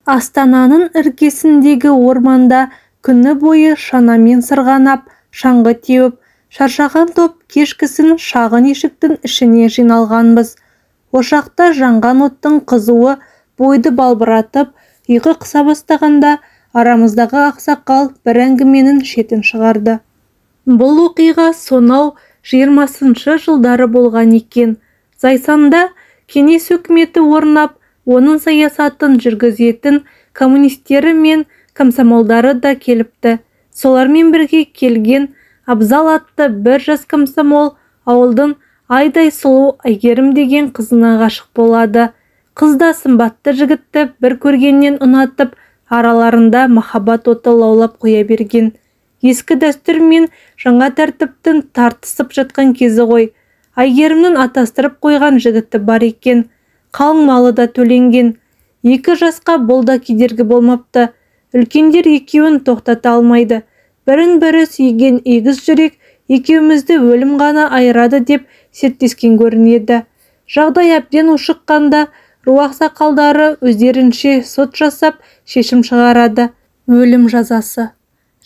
Астананың іргесіндегі орманда күні бойы шанамен сырғанап, шаңғы теуіп, шаршаған топ кешкісін шағын үйшіктің ішіне жиналғанбыз. Ошақта жанған оттың қызуы бойды балбыратып, ұйқы қыса бастағанда арамыздағы ақсақал бір әңгіменің шетін шығарды. Бұл оқиға сонау 20-шы жылдары болған екен. Зайсанда кеңес үкіметі орнап, оның саясатын жүргізетін коммунистері мен комсомолдары да келіпті. Солармен бірге келген Абзал атты бір жас комсомол ауылдың Айдай сұлу Әйгерім деген қызына ғашық болады. Қыз да сымбатты жігітті бір көргеннен ұнатып, араларында махаббат оты лаулап қоя берген. Ескі дәстүр мен жаңа тәртіптің тартысып жатқан кезі ғой. Әйгерімнің атастырып қойған жігіті бар екен. Қалың малы да төленген. 2 жасқа бұл да кедергі болмапты. Үлкендер екеуін тоқтата алмайды. Бірін-бірі сүйген егіз жүрек екеумізді өлім ғана айырады деп серттескен көрінеді. Жағдай әбден ушыққанда руақ сақалдары өздерінше сот жасап шешім шығарады. Өлім жазасы.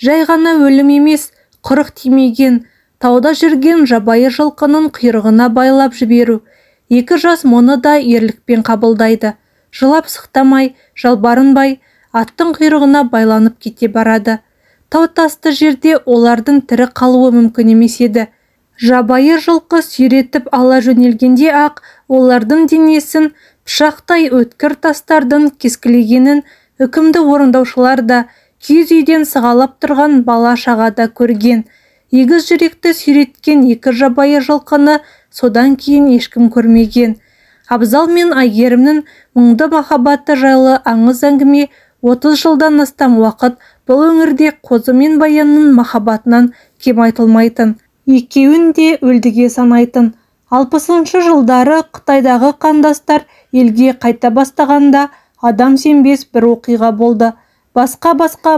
Жай ғана өлім емес, құрық тимеген, тауда жүрген жабайы жылқының құйрығына байлап жіберу. 2 жас мұны да ерлікпен қабылдайды. Жылап сықтамай, жалбарынбай, аттың құйрығына байланып кете барады. Тау тасты жерде олардың тірі қалуы мүмкін емес еді. Жабайы жылқы сүйретіп ала жөнелгенде ақ олардың денесін пышақтай өткір тастардың кескілегенін үкімді орындаушылар да, киіз үйден сығалап тұрған бала шағада көрген. Егіз жүректі сүйреткен 2 жабайы жылқыны содан кейін ешкім көрмеген. Абзал мен Әйгерімнің мұңды махаббаты жайлы аңыз әңгіме 30 жылдан астам уақыт бұл өңірде қозы мен баянның махаббатынан кем айтылмайтын. Екеуін де өлдіге санайтын. 60-шы жылдары Қытайдағы қандастар елге қайта бастағанда адам сенбес бір оқиға болды. Басқа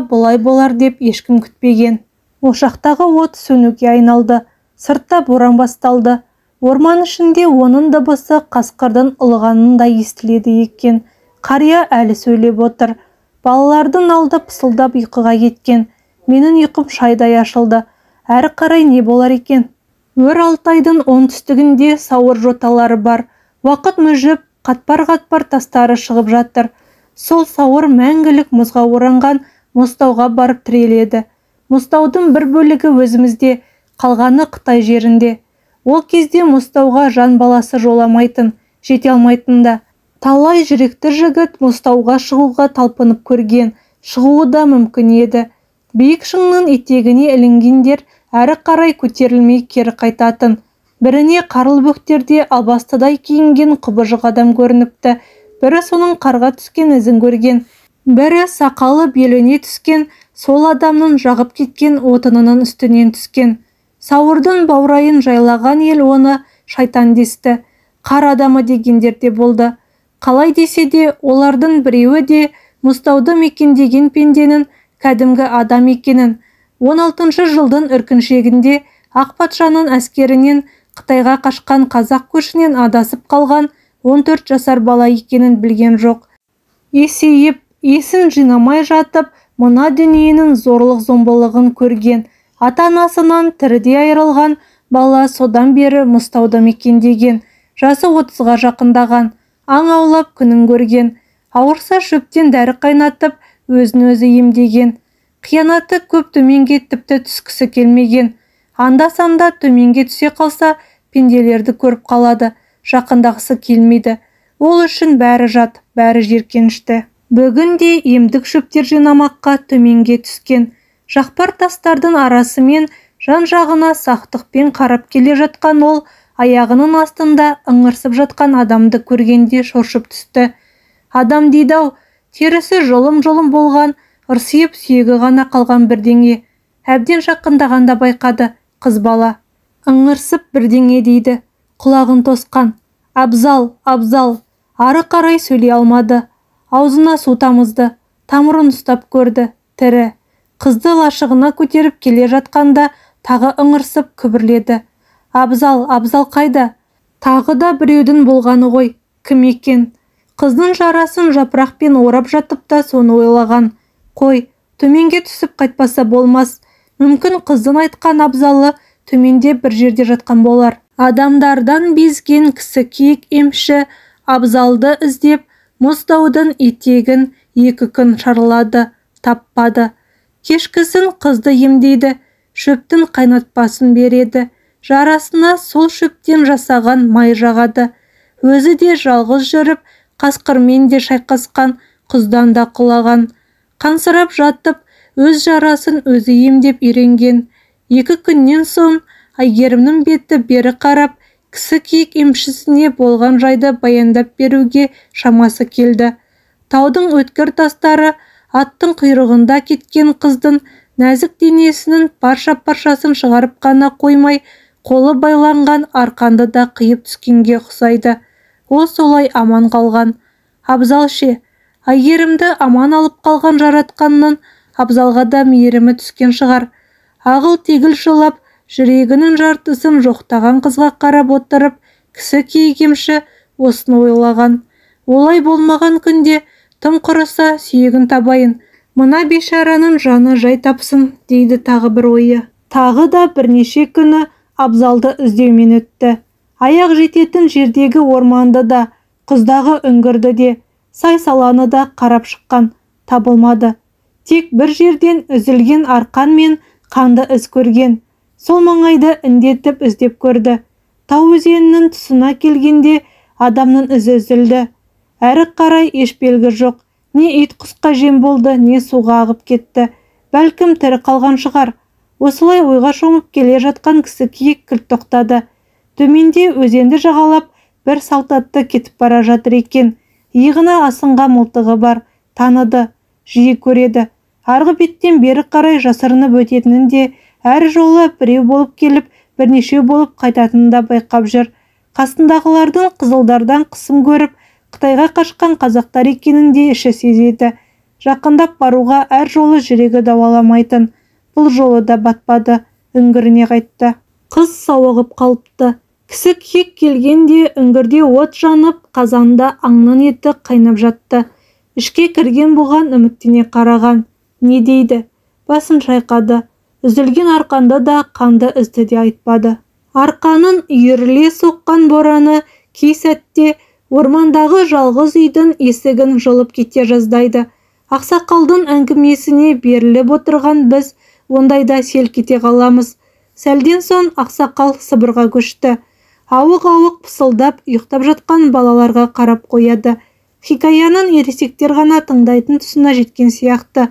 бұлай болар деп ешкім күтпеген. Ошақтағы от сөнуге айналды. Сыртта боран басталды. Орман ішінде оның дыбысы қасқырдың ылғанында естіледі екен. Қария әлі сөйлеп отыр. Балалардың алды пысылдап ұйқыға кеткен. Менің ұйқым шайдай ашылды. Әрі қарай не болар екен? Өр Алтайдың оңтүстігінде сауыр жоталары бар. Уақыт мүжіп, қатпар-қатпар тастары шығып жатыр. Сол сауыр мәңгілік мұзға оранған Мұзтауға барып тіреледі. Мұзтаудың бір бөлігі өзімізде, қалғаны Қытай жерінде. Ол кезде Мұзтауға жан баласы жоламайтын, жете алмайтын да. Талай жүректі жігіт Мұзтауға шығуға талпынып көрген, шығуы да мүмкін еді. Биік шыңның етегіне ілінгендер әрі қарай көтерілмей кері қайтатын. Біріне қарлы бөктерде албастыдай киінген құбыжық адам көрініпті. Бірі соның қарға түскен ізін көрген. Бірі сақалы беліне түскен, сол адамның жағып кеткен отынының үстінен түскен. Сауырдың баурайын жайлаған ел оны шайтан десті. Қар адамы дегендер де болды. Қалай десе де, олардың біреуі де Мұзтауды мекендеген пенденің кәдімгі адам екенін. 16-шы жылдың үркіншегінде Ақ патшаның әскерінен Қытайға қашқан қазақ көшінен адасып қалған 14 жасар бала екенін білген жоқ. Есейіп, есін жинамай жатып, мына дүниенің зорлық-зомбылығын көрген. Ата-анасынан тіріде айырылған бала содан бері Мұзтауды мекендеген. Жасы 30-ға жақындаған. Аң аулап күнін көрген. Ауырса шөптен дәрі қайнатып, өзін-өзі емдеген. Қиянаты көп төменге тіпті түскісі келмеген. Анда-санда төменге түсе қалса, пенделерді көріп қалады. Жақындағысы келмейді. Ол үшін бәрі жат, бәрі жеркенішті. Бүгінде емдік шөптер жинамаққа төменге түскен. Жақпар тастардың арасымен жан-жағына сақтықпен қарап келе жатқан ол, аяғының астында ыңырсып жатқан адамды көргенде шоршып түсті. Адам дейді-ау, терісі жолым-жолым болған, ырсиып сүйегі ғана қалған бірдеңе. Әбден жақындағанда байқады, қыз бала. Ыңырсып бірдеңе дейді, құлағын тосқан. Абзал, Абзал. Ары қарай сөйлей алмады. Аузына су тамызды, тамырын ұстап көрді, тірі. Қызды лашығына көтеріп келе жатқанда тағы ыңырсып күбірледі. Абзал, Абзал қайда? Тағы да біреудің болғаны ғой. Кім екен? Қыздың жарасын жапырақпен орап жатып та соны ойлаған. Қой, төменге түсіп қайтпаса болмас. Мүмкін қыздың айтқан абзалы төменде бір жерде жатқан болар. Адамдардан безген кісі киік емші абзалды іздеп мұздаудың етегін 2 күн шарлады, таппады. Кешкісін қызды емдейді, шөптің қайнатпасын береді. Жарасына сол шөптен жасаған май жағады. Өзі де жалғыз жүріп, қасқырмен де шайқасқан, құздан да құлаған. Қансырап жатып, өз жарасын өзі емдеп үйренген. 2 күннен соң Әйгерімнің беті бері қарап, кісі киік емшісіне болған жайды баяндап беруге шамасы келді. Таудың өткір тастары, аттың құйрығында кеткен қыздың нәзік денесінің парша-паршасын шығарып қана қоймай, қолы байланған арқанды да қиып түскенге ұқсайды. Ол солай аман қалған. Абзал ше, Әйгерімді аман алып қалған жаратқанның абзалға да мейірімі түскен шығар. Ағыл-тегіл жылап, жүрегінің жартысын жоқтаған қызға қарап отырып, кісі киік емші осыны ойлаған. Олай болмаған күнде тым құрыса сүйегін табайын, мына бейшараның жаны жай тапсын, дейді тағы бір ойы. Тағы да бірнеше күні абзалды іздеумен өтті. Аяқ жететін жердегі орманды да, құздағы үңгірді де, сай-саланы да қарап шыққан, табылмады. Тек бір жерден үзілген арқан мен қанды із көрген. Сол маңайды індетіп іздеп көрді. Тау өзенінің тұсына келгенде адамның ізі үзілді. Әрі қарай еш белгі жоқ. Не ит құсқа жем болды, не суға ағып кетті. Бәлкім тірі қалған шығар. Осылай ойға шомып келе жатқан кісі киік кілт тоқтады. Төменде өзенді жағалап бір салтатты кетіп бара жатыр екен. Иығына асынған мылтығы бар. Таныды, жиі көреді. Арғы беттен бері қарай жасырынып өтетінін де, әр жолы біреу болып келіп, бірнеше болып қайтатынын да байқап жүр. Қасындағылардың қызылдардан қысым көріп, Қытайға қашқан қазақтар екенін де іші сезеді. Жақындап баруға әр жолы жүрегі дауаламайтын. Бұл жолы да батпады, үңгіріне қайтты. Қыз сауығып қалыпты. Кісі киік келгенде үңгірде от жанып, қазанда аңның еті қайнап жатты. Ішке кірген бұған үміттене қараған. Не дейді? Басын шайқады. Үзілген арқанды да, қанды ізді де айтпады. Арқанын үйіріле соққан бораны кей сәтте ормандағы жалғыз үйдің есігін жұлып кете жаздайды. Ақсақалдың әңгімесіне беріліп отырған біз ондайда селк ете қаламыз. Сәлден соң ақсақал сыбырға көшті. Ауық-ауық пысылдап ұйықтап жатқан балаларға қарап қояды. Хикаяның ересектер ғана тыңдайтын тұсына жеткен сияқты.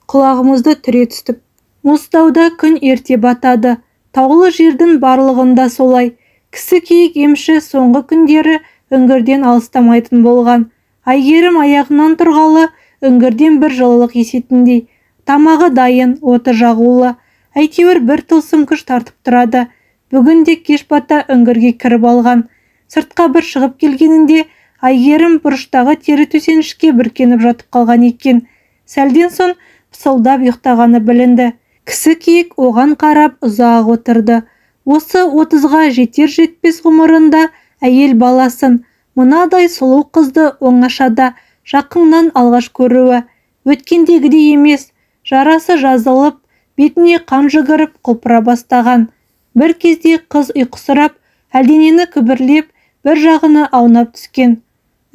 Құлағымызды түре түстік. Мұздауда күн ерте батады. Таулы жердің барлығында солай. Кісі киік емші соңғы күндері үңгірден алыстамайтын болған. Әйгерім аяғынан тұрғалы үңгірден бір жылылық есетіндей. Тамағы дайын, оты жағулы. Әйтеуір бір тылсым күш тартып тұрады. Бүгін де кеш бата үңгірге кіріп алған. Сыртқа бір шығып келгенінде Әйгерім бұрыштағы тері төсенішке бүркеніп жатып қалған екен. Сәлден соң пысылдап ұйықтағаны білінді. Кісі киік оған қарап ұзақ отырды. Осы 30-ға жетер-жетпес ғұмырында әйел баласын, мынадай сұлу қызды оңашада жақыннан алғаш көруі, өткендегідей емес, жарасы жазылып, бетіне қан жүгіріп құлпыра бастаған. Бір кезде қыз ұйқысырап, әлденені күбірлеп, бір жағына аунап түскен.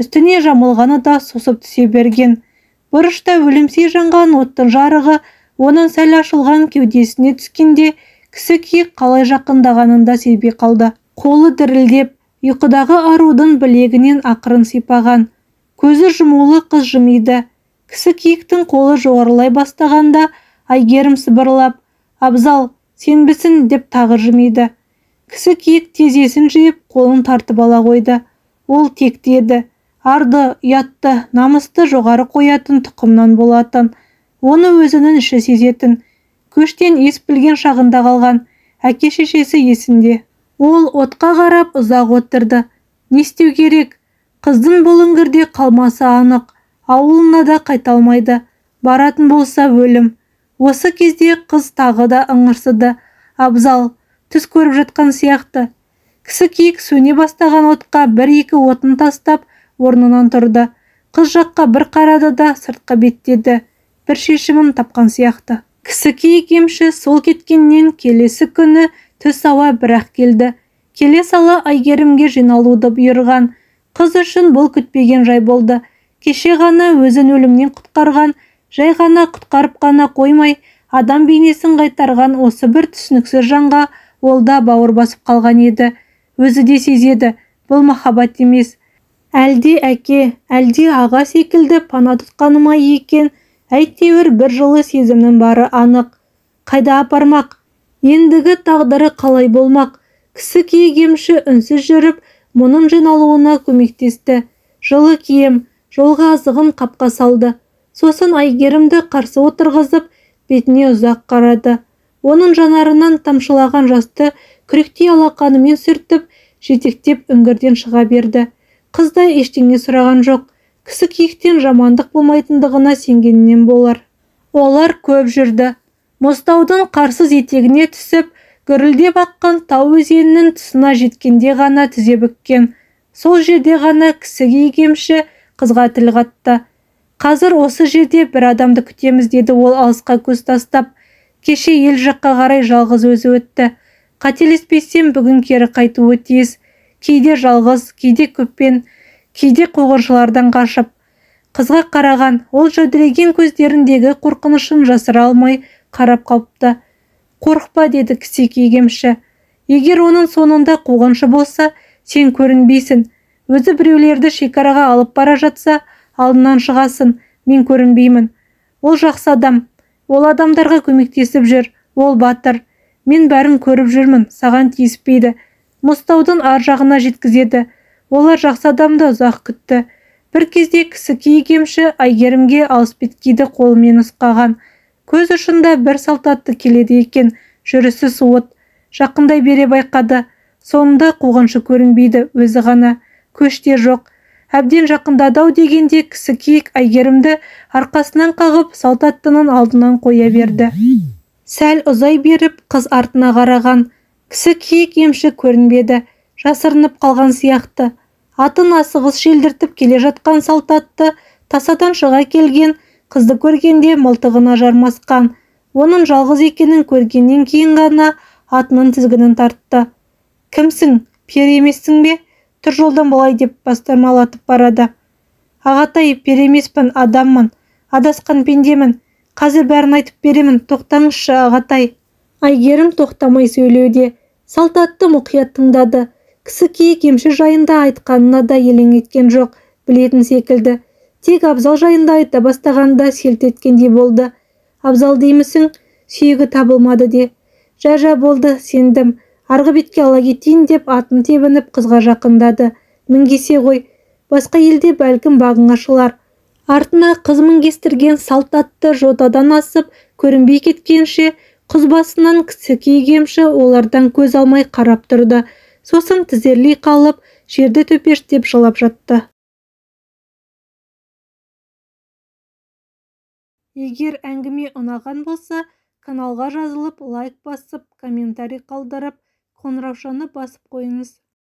Үстіне жамылғаны да сусып түсе берген. Бұрышта өлімсей жанған оттың жарығы оның сәл ашылған кеудесіне түскенде, кісі киік қалай жақындағанын да сезбей қалды. Қолы дірілдеп, ұйқыдағы арудың білегінен ақырын сипаған. Көзі жұмулы қыз жымиды. Кісі киіктің қолы жоғарылай бастағанда Әйгерім сыбырлап, «Абзал, сенбісің?» деп тағы жымиды. Кісі киік тез есін жиып, қолын тартып ала қойды. Ол текті еді. Арды, ұятты, намысты жоғары қоятын тұқымнан болатын. Оны өзінің іші сезетін. Көштен ес білген шағында қалған. Әке-шешесі есінде. Ол отқа қарап ұзақ отырды. Не істеу керек? Қыздың бұл үңгірде қалмасы анық. Ауылына да қайталмайды. Баратын болса өлім. Осы кезде қыз тағы да ыңырсыды. Абзал, түс көріп жатқан сияқты. Кісі киік сөне бастаған отқа бір-екі отын тастап, орнынан тұрды. Қыз жаққа бір қарады да сыртқа беттеді. Бір шешімін тапқан сияқты. Кісі киік емші сол кеткеннен келесі күні түс ауа бірақ келді. Келе сала Әйгерімге жиналуды бұйырған. Қыз үшін бұл күтпеген жай болды. Кеше ғана өзін өлімнен құтқарған, жай ғана құтқарып қана қоймай, адам бейнесін қайтарған осы бір түсініксіз жанға ол да бауыр басып қалған еді. Өзі де сезеді, бұл махаббат емес. Әлде әке, әлде аға секілді пана тұтқаны ма екен? Әйтеуір бір жылы сезімнің бары анық. Қайда апармақ? Ендігі тағдыры қалай болмақ? Кісі киік емші үнсіз жүріп, мұның жиналуына көмектесті. Жылы киім, жолға азығын қапқа салды. Сосын Әйгерімді қарсы отырғызып, бетіне ұзақ қарады. Оның жанарынан тамшылаған жасты күректей алақанымен сүртіп, жетектеп үңгірден шыға берді. Қыз да ештеңе сұраған жоқ. Кісі киіктен жамандық болмайтындығына сенгеннен болар. Олар көп жүрді. Мұзтаудың қарсыз етегіне түсіп, гүрілдеп аққан тау өзенінің тұсына жеткенде ғана тізе бүккен. Сол жерде ғана кісі киік емші қызға тіл қатты. Қазір осы жерде бір адамды күтеміз, деді ол алысқа көз тастап. Кеше ел жаққа қарай жалғыз өзі өтті. Қателеспесем бүгін кері қайтуы тиіс. Кейде жалғыз, кейде көппен, кейде қуғыншылардан қашып. Қызға қараған, ол жәудіреген көздеріндегі қорқынышын жасыра алмай қарап қалыпты. Қорықпа, деді кісі киік емші. Егер оның соңында қуғыншы болса, сен көрінбейсің. Өзі біреулерді шекараға алып бара жатса, алдынан шығасың, мен көрінбеймін. Ол жақсы адам. Ол адамдарға көмектесіп жүр. Ол батыр. Мен бәрін көріп жүрмін, саған тиіспейді. Мұзтаудың ар жағына жеткізеді. Олар жақсы адамды ұзақ күтті. Бір кезде кісі киік емші Әйгерімге алыспеткейді қолымен ұстаған. Көз ұшында бір салтатты келеді екен, жүрісі суыт. Жақындай бере байқады. Соңында қуғыншы көрінбейді, өзі ғана. Көште жоқ. Әбден жақындады-ау дегенде кісі киік Әйгерімді арқасынан қағып салтаттының алдынан қоя берді. Сәл ұзай беріп қыз артына қараған. Кісі киік емші көрінбеді, жасырынып қалған сияқты. Атын асығыс желдіртіп келе жатқан салтатты тасадан шыға келген қызды көргенде мылтығына жармасқан. Оның жалғыз екенін көргеннен кейін ғана атының тізгінін тартты. Кімсің? Пері емессің бе? Тұр жолдан болай, деп бастырмалатып барады. Ағатай, пері емеспін, адаммын. Адасқан пендемін. Қазір бәрін айтып беремін, тоқтаңызшы, ағатай. Әйгерім тоқтамай сөйлеуде. Салтатты мұқият тыңдады. Кісі киік емші жайында айтқанына да елең еткен жоқ, білетін секілді. Тек Абзал жайында айта бастағанда селт еткендей болды. Абзал деймісің? Сүйегі табылмады де. Жа болды, сендім. Арғы бетке ала кетейін деп атын тебініп қызға жақындады. Мінгесе ғой. Басқа елде бәлкім бағың ашылар. Артына қыз мінгестірген салтатты жотадан асып көрінбей кеткенше құз басынан кісі киік емші олардан көз алмай қарап тұрды. Сосын тізерлей қалып жерді төпештеп жылап жатты. Егер әңгіме ұнаған болса, каналға жазылып, лайк басып, комментарий қалдырып, қоңыраушаны басып қойыңыз.